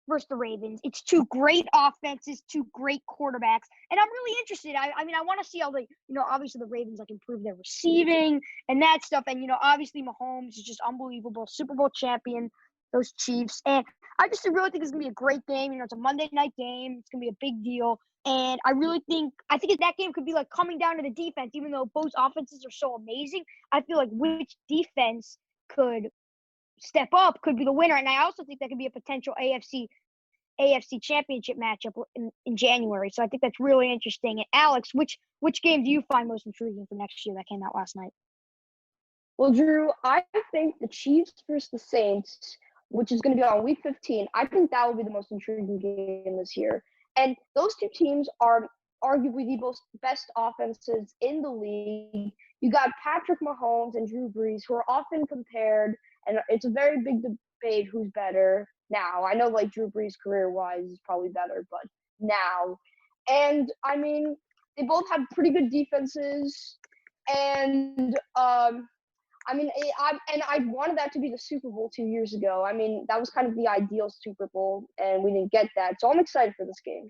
versus the Ravens. It's two great offenses, two great quarterbacks, and I'm really interested. I mean, I want to see how obviously the Ravens like improve their receiving and that stuff. And obviously Mahomes is just unbelievable, Super Bowl champion. those Chiefs. And I just really think it's going to be a great game. It's a Monday night game. It's going to be a big deal. And I think that game could be like coming down to the defense, even though both offenses are so amazing. I feel like which defense could step up could be the winner. And I also think that could be a potential AFC championship matchup in January. So I think that's really interesting. And Alex, which game do you find most intriguing for next year that came out last night? Well, Drew, I think the Chiefs versus the Saints, which is going to be on Week 15, I think that will be the most intriguing game this year. And those two teams are arguably the best offenses in the league. You got Patrick Mahomes and Drew Brees, who are often compared, and it's a very big debate who's better now. I know, like, Drew Brees career-wise is probably better, but now. And, I mean, they both have pretty good defenses, and I wanted that to be the Super Bowl 2 years ago. I mean, that was kind of the ideal Super Bowl, and we didn't get that. So I'm excited for this game.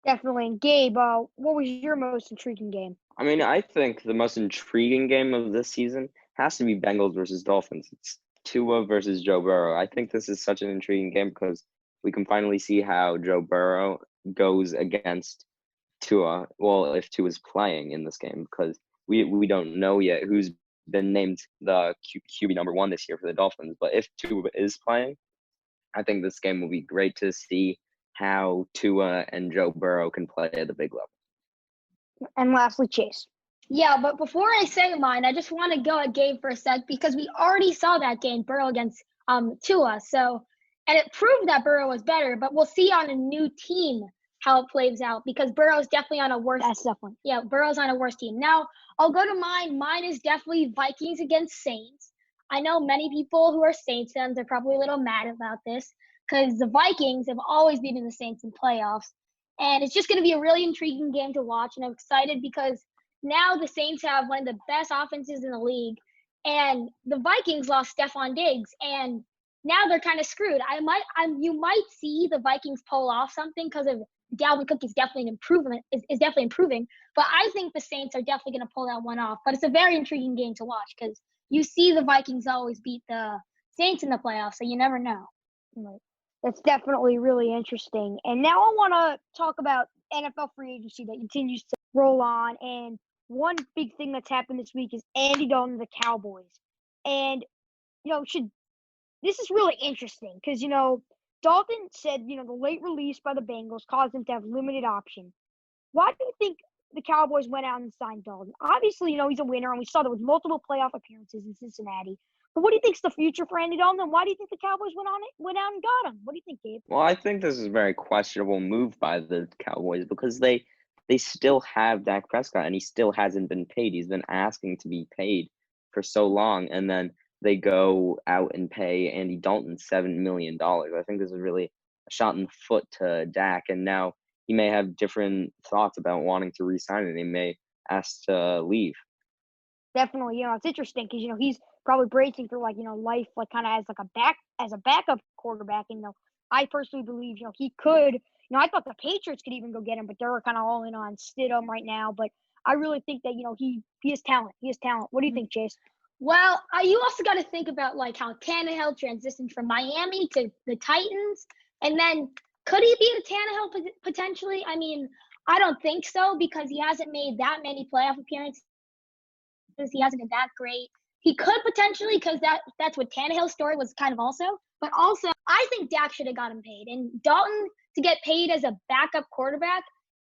Definitely. And Gabe, what was your most intriguing game? I mean, I think the most intriguing game of this season has to be Bengals versus Dolphins. It's Tua versus Joe Burrow. I think this is such an intriguing game because we can finally see how Joe Burrow goes against Tua. Well, if Tua's playing in this game, because we don't know yet who's been named the QB number 1 this year for the Dolphins. But if Tua is playing, I think this game will be great to see how Tua and Joe Burrow can play at the big level. And lastly, Chase. Yeah, but before I say mine, I just want to go at Gabe for a sec because we already saw that game, Burrow against Tua. So, and it proved that Burrow was better, but we'll see on a new team how it plays out because Burrow's definitely on a worse. That's definitely. Yeah, Burrow's on a worse team. Now, I'll go to mine. Mine is definitely Vikings against Saints. I know many people who are Saints fans are probably a little mad about this because the Vikings have always beaten the Saints in playoffs. And it's just going to be a really intriguing game to watch. And I'm excited because now the Saints have one of the best offenses in the league. And the Vikings lost Stephon Diggs. And now they're kind of screwed. You might see the Vikings pull off something because of Dalvin Cook is definitely improving. But I think the Saints are definitely going to pull that one off. But it's a very intriguing game to watch because you see the Vikings always beat the Saints in the playoffs, so you never know. Right. That's definitely really interesting. And now I want to talk about NFL free agency that continues to roll on. And one big thing that's happened this week is Andy Dalton, the Cowboys. And, this is really interesting because, Dalton said, the late release by the Bengals caused him to have limited option. Why do you think the Cowboys went out and signed Dalton? Obviously, he's a winner, and we saw there was multiple playoff appearances in Cincinnati. But what do you think's the future for Andy Dalton, and why do you think the Cowboys went out and got him? What do you think, Gabe? Well, I think this is a very questionable move by the Cowboys because they still have Dak Prescott, and he still hasn't been paid. He's been asking to be paid for so long, and then they go out and pay Andy Dalton $7 million. I think this is really a shot in the foot to Dak, and now he may have different thoughts about wanting to re-sign, and he may ask to leave. Definitely, it's interesting because he's probably bracing for life, kind of as a backup quarterback. And I personally believe he could. I thought the Patriots could even go get him, but they're kind of all in on Stidham right now. But I really think that he has talent. He has talent. What do you think, Chase? Well, you also got to think about how Tannehill transitioned from Miami to the Titans, and then could he be a Tannehill potentially? I mean, I don't think so because he hasn't made that many playoff appearances. He hasn't been that great. He could potentially because that's what Tannehill's story was kind of also. But also, I think Dak should have got him paid. And Dalton to get paid as a backup quarterback,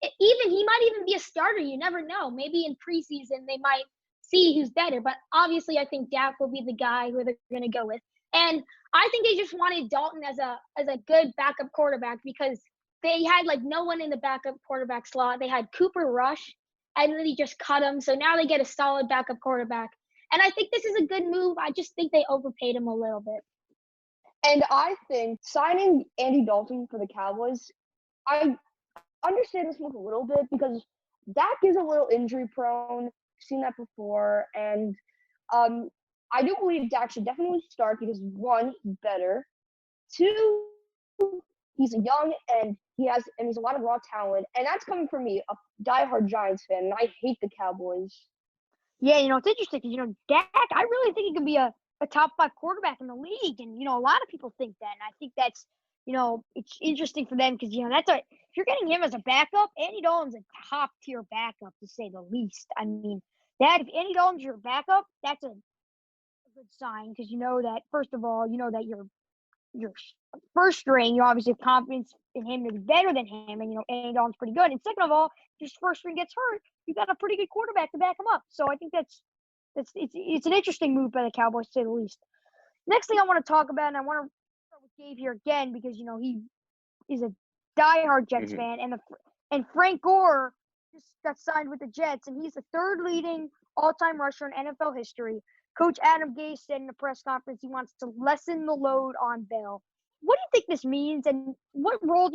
he might even be a starter. You never know. Maybe in preseason they might see who's better. But obviously, I think Dak will be the guy who they're going to go with. And I think they just wanted Dalton as a good backup quarterback because they had no one in the backup quarterback slot. They had Cooper Rush, and then he just cut him. So now they get a solid backup quarterback. And I think this is a good move. I just think they overpaid him a little bit. And I think signing Andy Dalton for the Cowboys, I understand this move a little bit because Dak is a little injury prone. I've seen that before. And I do believe Dak should definitely start because, one, he's better. Two, he's young and he's a lot of raw talent. And that's coming from me, a diehard Giants fan, and I hate the Cowboys. Yeah, it's interesting because, Dak, I really think he could be a a top 5 quarterback in the league. And, a lot of people think that. And I think that's, it's interesting for them because, if you're getting him as a backup, Andy Dalton's a top tier backup to say the least. I mean, if Andy Dalton's your backup, that's a good sign because that, first of all, that your first string, you obviously have confidence in him to be better than him. And, Andy Dalton's pretty good. And second of all, if your first string gets hurt, you got a pretty good quarterback to back him up. So I think it's an interesting move by the Cowboys, to say the least. Next thing I want to talk about, and I want to start with Dave here again because he is a diehard Jets fan, and Frank Gore just got signed with the Jets, and he's the third leading all-time rusher in NFL history. Coach Adam Gase said in a press conference he wants to lessen the load on Bell. What do you think this means, and what role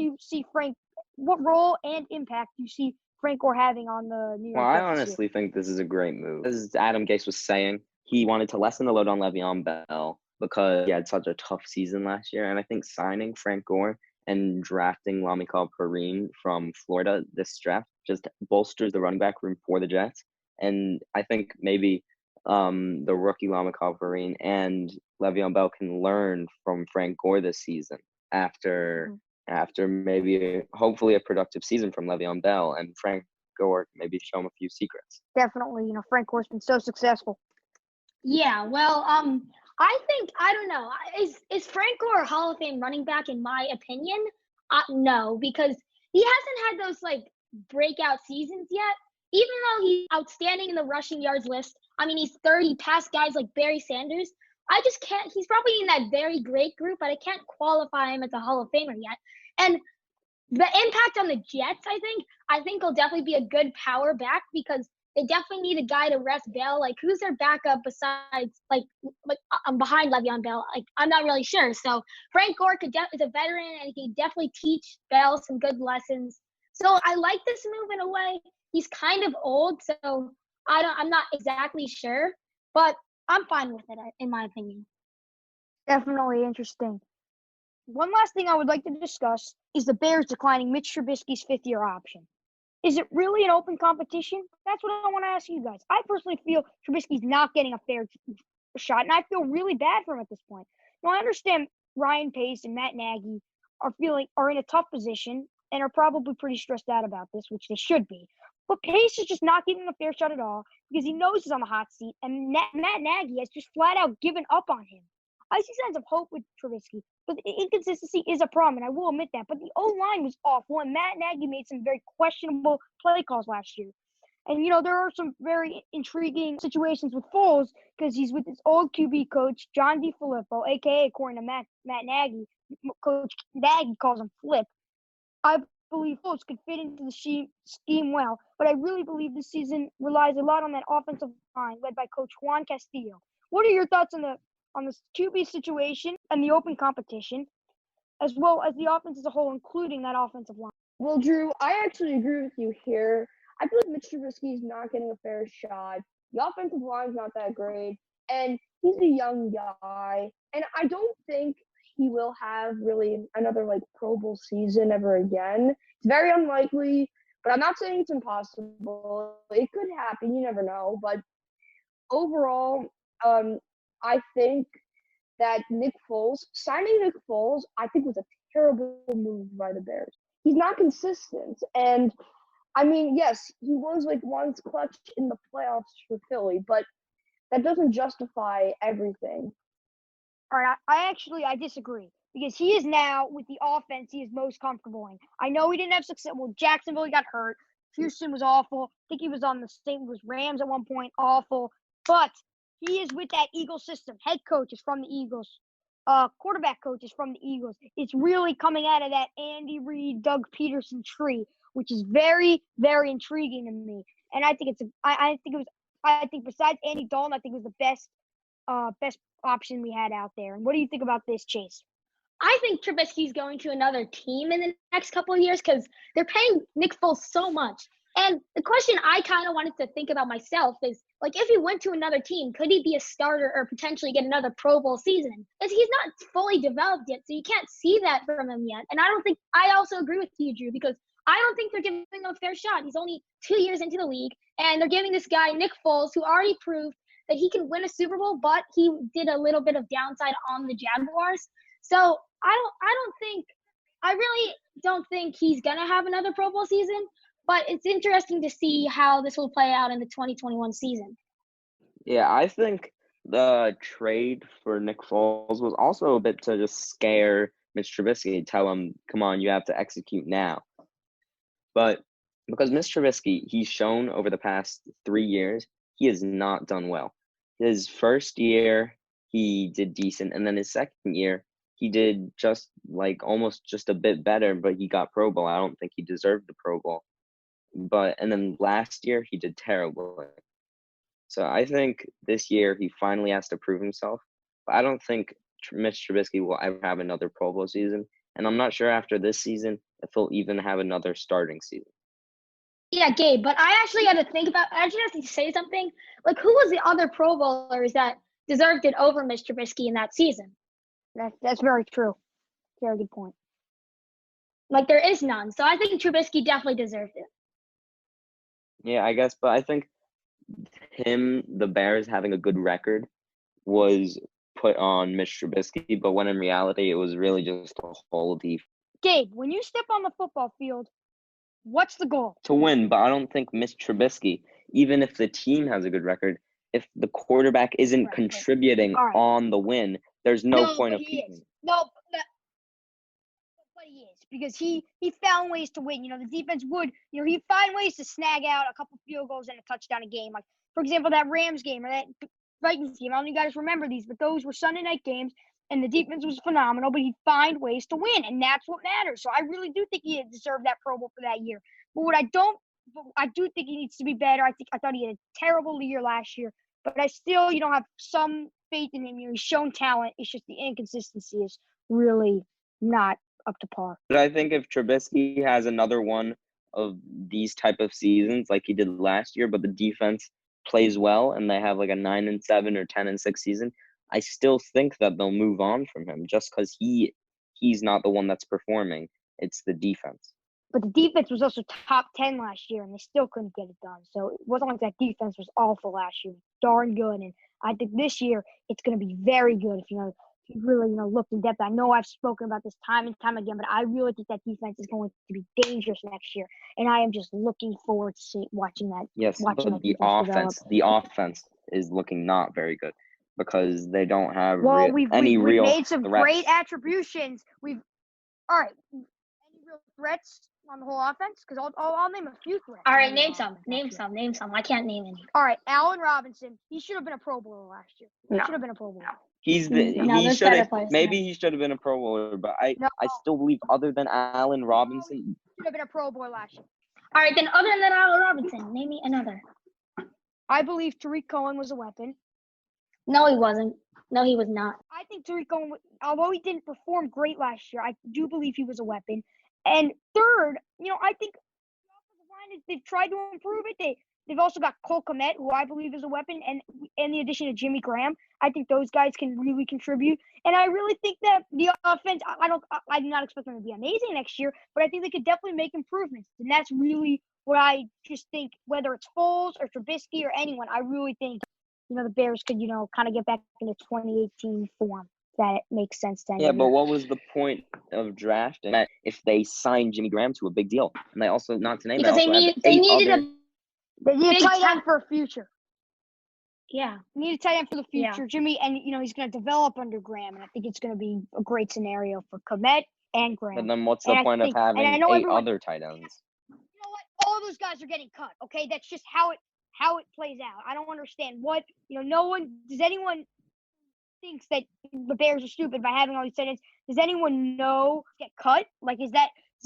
and impact do you see Frank Gore having on the New York Jets? Well, I honestly think this is a great move. As Adam Gase was saying, he wanted to lessen the load on Le'Veon Bell because he had such a tough season last year. And I think signing Frank Gore and drafting Lamictal Perine from Florida this draft just bolsters the running back room for the Jets. And I think maybe the rookie Lamictal Perine and Le'Veon Bell can learn from Frank Gore this season after maybe hopefully a productive season from Le'Veon Bell, and Frank Gore maybe show him a few secrets. Definitely, Frank Gore's been so successful. Yeah, well, I don't know. Is Frank Gore a Hall of Fame running back in my opinion? No, because he hasn't had those breakout seasons yet. Even though he's outstanding in the rushing yards list, I mean, he's 30 past guys like Barry Sanders. I just can't. He's probably in that very great group, but I can't qualify him as a Hall of Famer yet. And the impact on the Jets, I think he'll definitely be a good power back because they definitely need a guy to rest Bell. Who's their backup besides behind Le'Veon Bell? I'm not really sure. So Frank Gore is a veteran and he can definitely teach Bell some good lessons. So I like this move in a way. He's kind of old, so I'm not exactly sure, but I'm fine with it in my opinion. Definitely interesting. One last thing I would like to discuss is the Bears declining Mitch Trubisky's fifth-year option. Is it really an open competition? That's what I want to ask you guys. I personally feel Trubisky's not getting a fair shot, and I feel really bad for him at this point. Now, I understand Ryan Pace and Matt Nagy are in a tough position and are probably pretty stressed out about this, which they should be. But Pace is just not getting a fair shot at all because he knows he's on the hot seat, and Matt Nagy has just flat out given up on him. I see signs of hope with Trubisky, but the inconsistency is a problem, and I will admit that. But the O-line was awful, and Matt Nagy made some very questionable play calls last year. And, there are some very intriguing situations with Foles because he's with his old QB coach, John DeFilippo, a.k.a. according to Matt Nagy, Coach Nagy calls him Flip. I believe Foles could fit into the scheme well, but I really believe this season relies a lot on that offensive line led by Coach Juan Castillo. What are your thoughts on the QB situation and the open competition, as well as the offense as a whole, including that offensive line? Well, Drew, I actually agree with you here. I feel like Mitch Trubisky is not getting a fair shot. The offensive line's not that great, and he's a young guy, and I don't think he will have really another Pro Bowl season ever again. It's very unlikely, but I'm not saying it's impossible. It could happen. You never know. But overall, I think that signing Nick Foles, I think was a terrible move by the Bears. He's not consistent. And, I mean, yes, he was once clutch in the playoffs for Philly, but that doesn't justify everything. All right, I disagree because he is now with the offense he is most comfortable in. I know he didn't have success. Well, Jacksonville, he got hurt. Houston was awful. I think he was on the same with Rams at one point, awful. But he is with that Eagle system. Head coach is from the Eagles. Quarterback coach is from the Eagles. It's really coming out of that Andy Reid, Doug Peterson tree, which is very, very intriguing to me. And I think I think besides Andy Dalton, I think it was the best option we had out there. And what do you think about this, Chase? I think Trubisky's going to another team in the next couple of years because they're paying Nick Foles so much. And the question I kind of wanted to think about myself is, if he went to another team, could he be a starter or potentially get another Pro Bowl season? Because he's not fully developed yet, so you can't see that from him yet. And I also agree with you, Drew, because I don't think they're giving him a fair shot. He's only 2 years into the league, and they're giving this guy, Nick Foles, who already proved that he can win a Super Bowl, but he did a little bit of downside on the Jaguars. So I really don't think he's gonna have another Pro Bowl season, but it's interesting to see how this will play out in the 2021 season. Yeah, I think the trade for Nick Foles was also a bit to just scare Mitch Trubisky, tell him, come on, you have to execute now. But because Mitch Trubisky, he's shown over the past 3 years, he has not done well. His first year, he did decent, and then his second year, he did just almost just a bit better, but he got Pro Bowl. I don't think he deserved the Pro Bowl. And then last year, he did terrible. So I think this year he finally has to prove himself. But I don't think Mitch Trubisky will ever have another Pro Bowl season. And I'm not sure after this season if he'll even have another starting season. Yeah, Gabe, but I actually had to say something. Like, who was the other Pro Bowlers that deserved it over Mitch Trubisky in that season? That's very true. Very good point. Like, there is none. So I think Trubisky definitely deserved it. Yeah, I guess. But I think the Bears having a good record was put on Mitch Trubisky, but when in reality it was really just a whole defense. Gabe, when you step on the football field, what's the goal? To win, but I don't think Mitch Trubisky, even if the team has a good record, if the quarterback isn't contributing on the win, there's no point of keeping. But he is, because he found ways to win. The defense would, he'd find ways to snag out a couple field goals and a touchdown a game. Like, for example, that Rams game or that Vikings game. I don't know if you guys remember these, but those were Sunday night games, and the defense was phenomenal, but he'd find ways to win, and that's what matters. So I really do think he deserved that Pro Bowl for that year. But I do think he needs to be better. I thought he had a terrible year last year, but I still, have some faith in him. He's shown talent. It's just the inconsistency is really not up to par. But I think if Trubisky has another one of these type of seasons like he did last year, but the defense plays well and they have like a 9-7 or 10-6 season, I still think that they'll move on from him just because he's not the one that's performing. It's the defense. But the defense was also top 10 last year, and they still couldn't get it done. So it wasn't like that defense was awful last year. It was darn good. And I think this year it's going to be very good if you really, look in depth. I know I've spoken about this time and time again, but I really think that defense is going to be dangerous next year. And I am just looking forward to watching that. Yes, but the offense is looking not very good because they don't have we've made some great attributions. All right. Any real threats on the whole offense? Because I'll name a few threats. All right, name some. I can't name any. All right, Allen Robinson. He should have been a Pro Bowler last year. He should have been a Pro Bowler. He should have been a Pro Bowler, but I still believe other than Allen Robinson, he should have been a Pro Bowler last year. All right, then other than Allen Robinson, name me another. I believe Tariq Cohen was a weapon. No, he wasn't. No, he was not. I think Tariq Cohen, although he didn't perform great last year, I do believe he was a weapon. And third, I think the offensive line they've tried to improve it. They've also got Cole Kmet, who I believe is a weapon, and the addition of Jimmy Graham. I think those guys can really contribute. And I really think that the offense, I do not expect them to be amazing next year, but I think they could definitely make improvements. And that's really what I just think, whether it's Foles or Trubisky or anyone, I really think, the Bears could, kind of get back into 2018 form. That makes sense to anyone. Yeah, but what was the point of drafting that if they signed Jimmy Graham to a big deal? And they also, not to name because it, they needed a tight end for a future. Yeah. They need a tight end for the future. Yeah. Jimmy, and, he's going to develop under Graham, and I think it's going to be a great scenario for Kmet and Graham. But then what's the point of having 8 other tight ends? You know what? All those guys are getting cut, okay? That's just how it plays out. I don't understand what, does anyone thinks that the Bears are stupid by having all these tight ends? Does anyone know get cut? Like, does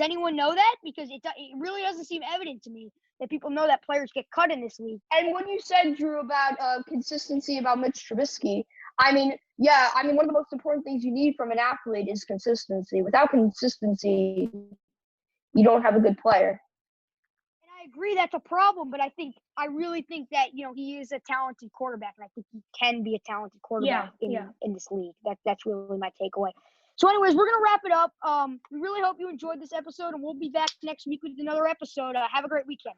anyone know that? Because it really doesn't seem evident to me that people know that players get cut in this league. And when you said, Drew, about consistency about Mitch Trubisky, one of the most important things you need from an athlete is consistency. Without consistency, you don't have a good player. I agree that's a problem, but I really think that, he is a talented quarterback, and I think he can be a talented quarterback in this league. That's really my takeaway. So anyways, we're going to wrap it up. We really hope you enjoyed this episode, and we'll be back next week with another episode. Have a great weekend.